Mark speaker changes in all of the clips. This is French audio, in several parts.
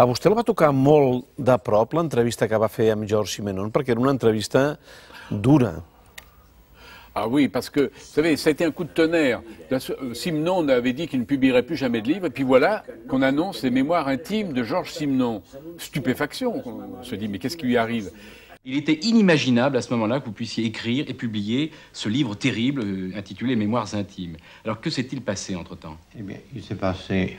Speaker 1: A vostè el va tocar molt de prop l'entrevista que va fer amb Georges Simenon, perquè era una entrevista dura.
Speaker 2: Ah oui, parce que, vous savez, ça a été un coup de tonnerre. Simenon avait dit qu'il ne publierait plus jamais de livre, et puis voilà qu'on annonce les mémoires intimes de Georges Simenon. Stupéfaction, on se dit, mais qu'est-ce qui lui arrive?
Speaker 3: Il était inimaginable à ce moment-là que vous puissiez écrire et publier ce livre terrible intitulé Mémoires intimes. Alors que s'est-il passé entre-temps?
Speaker 4: Eh bien, il s'est passé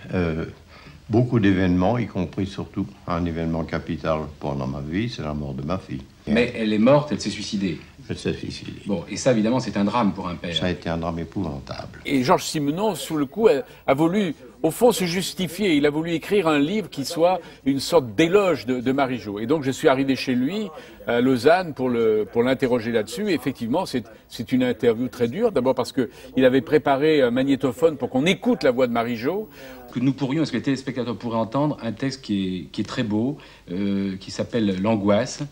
Speaker 4: beaucoup d'événements, y compris surtout un événement capital pendant ma vie, c'est la mort de ma fille.
Speaker 3: Mais elle est morte, elle s'est suicidée.
Speaker 4: Elle s'est suicidée.
Speaker 3: Bon, et ça, évidemment, c'est un drame pour un père.
Speaker 4: Ça a été un drame épouvantable.
Speaker 2: Et Georges Simenon, sous le coup, a voulu, au fond, se justifier. Il a voulu écrire un livre qui soit une sorte d'éloge de Marie-Jo. Et donc, je suis arrivé chez lui, à Lausanne, pour l'interroger là-dessus. Et effectivement, c'est une interview très dure. D'abord parce qu'il avait préparé un magnétophone pour qu'on écoute la voix de Marie-Jo.
Speaker 3: Que nous pourrions, est-ce que les téléspectateurs pourraient entendre un texte qui est très beau, qui s'appelle L'angoisse.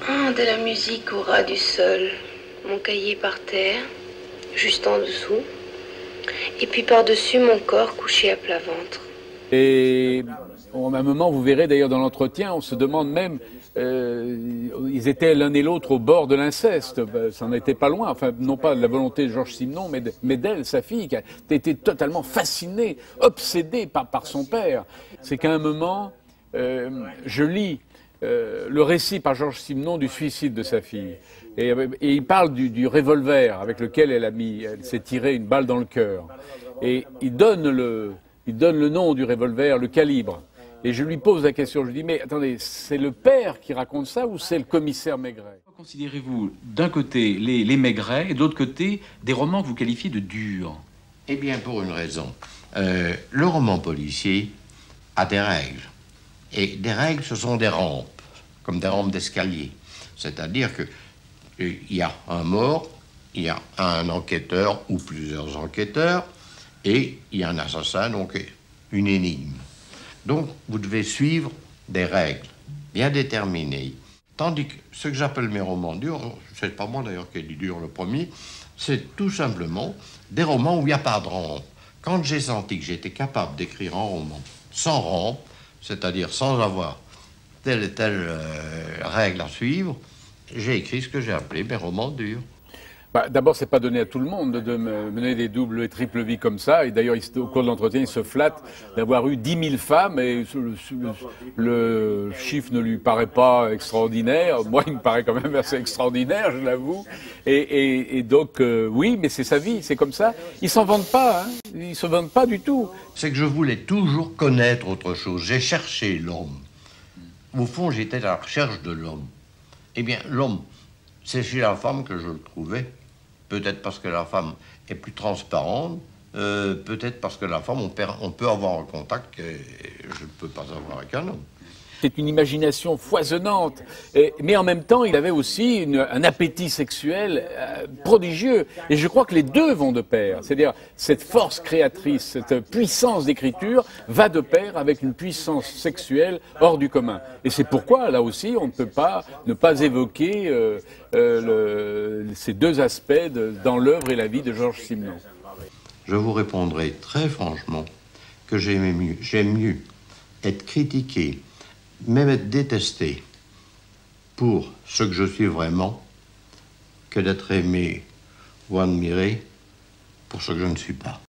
Speaker 5: Ah, de la musique au ras du sol, mon cahier par terre, juste en dessous, et puis par-dessus mon corps couché à plat ventre.
Speaker 2: Et à un moment, vous verrez d'ailleurs dans l'entretien, on se demande même, ils étaient l'un et l'autre au bord de l'inceste, ça n'en était pas loin, enfin non pas de la volonté de Georges Simenon, mais d'elle, sa fille, qui a été totalement fascinée, obsédée par son père. C'est qu'à un moment, je lis le récit par Georges Simenon du suicide de sa fille. Et il parle du revolver avec lequel elle s'est tiré une balle dans le cœur. Et il donne le nom du revolver, le calibre. Et je lui pose la question, je lui dis, mais attendez, c'est le père qui raconte ça ou c'est le commissaire Maigret?
Speaker 3: Considérez-vous d'un côté les Maigret et de l'autre côté des romans que vous qualifiez de durs?
Speaker 4: Eh bien, pour une raison. Le roman policier a des règles. Et des règles, ce sont des rampes, comme des rampes d'escalier. C'est-à-dire qu'il y a un mort, il y a un enquêteur ou plusieurs enquêteurs, et il y a un assassin, donc une énigme. Donc, vous devez suivre des règles bien déterminées. Tandis que ce que j'appelle mes romans durs, c'est pas moi d'ailleurs qui ai dit dur le premier, c'est tout simplement des romans où il n'y a pas de rampe. Quand j'ai senti que j'étais capable d'écrire un roman sans rampe, c'est-à-dire sans avoir telle et telle règle à suivre, j'ai écrit ce que j'ai appelé mes romans durs.
Speaker 2: D'abord, c'est pas donné à tout le monde de mener des doubles et triples vies comme ça. Et d'ailleurs, au cours de l'entretien, il se flatte d'avoir eu 10 000 femmes. Et le chiffre ne lui paraît pas extraordinaire. Moi, il me paraît quand même assez extraordinaire, je l'avoue. Et donc, oui, mais c'est sa vie, c'est comme ça. Ils s'en vantent pas, hein. Ils se vantent pas du tout.
Speaker 4: C'est que je voulais toujours connaître autre chose. J'ai cherché l'homme. Au fond, j'étais à la recherche de l'homme. Eh bien, l'homme, c'est chez la femme que je le trouvais. Peut-être parce que la femme est plus transparente, peut-être parce que la femme, on peut avoir un contact que je ne peux pas avoir avec un homme.
Speaker 2: C'est une imagination foisonnante, mais en même temps, il avait aussi un appétit sexuel prodigieux. Et je crois que les deux vont de pair. C'est-à-dire, cette force créatrice, cette puissance d'écriture va de pair avec une puissance sexuelle hors du commun. Et c'est pourquoi, là aussi, on ne peut pas ne pas évoquer ces deux aspects dans l'œuvre et la vie de Georges Simenon.
Speaker 4: Je vous répondrai très franchement que j'aime mieux être critiqué, même être détesté pour ce que je suis vraiment, que d'être aimé ou admiré pour ce que je ne suis pas.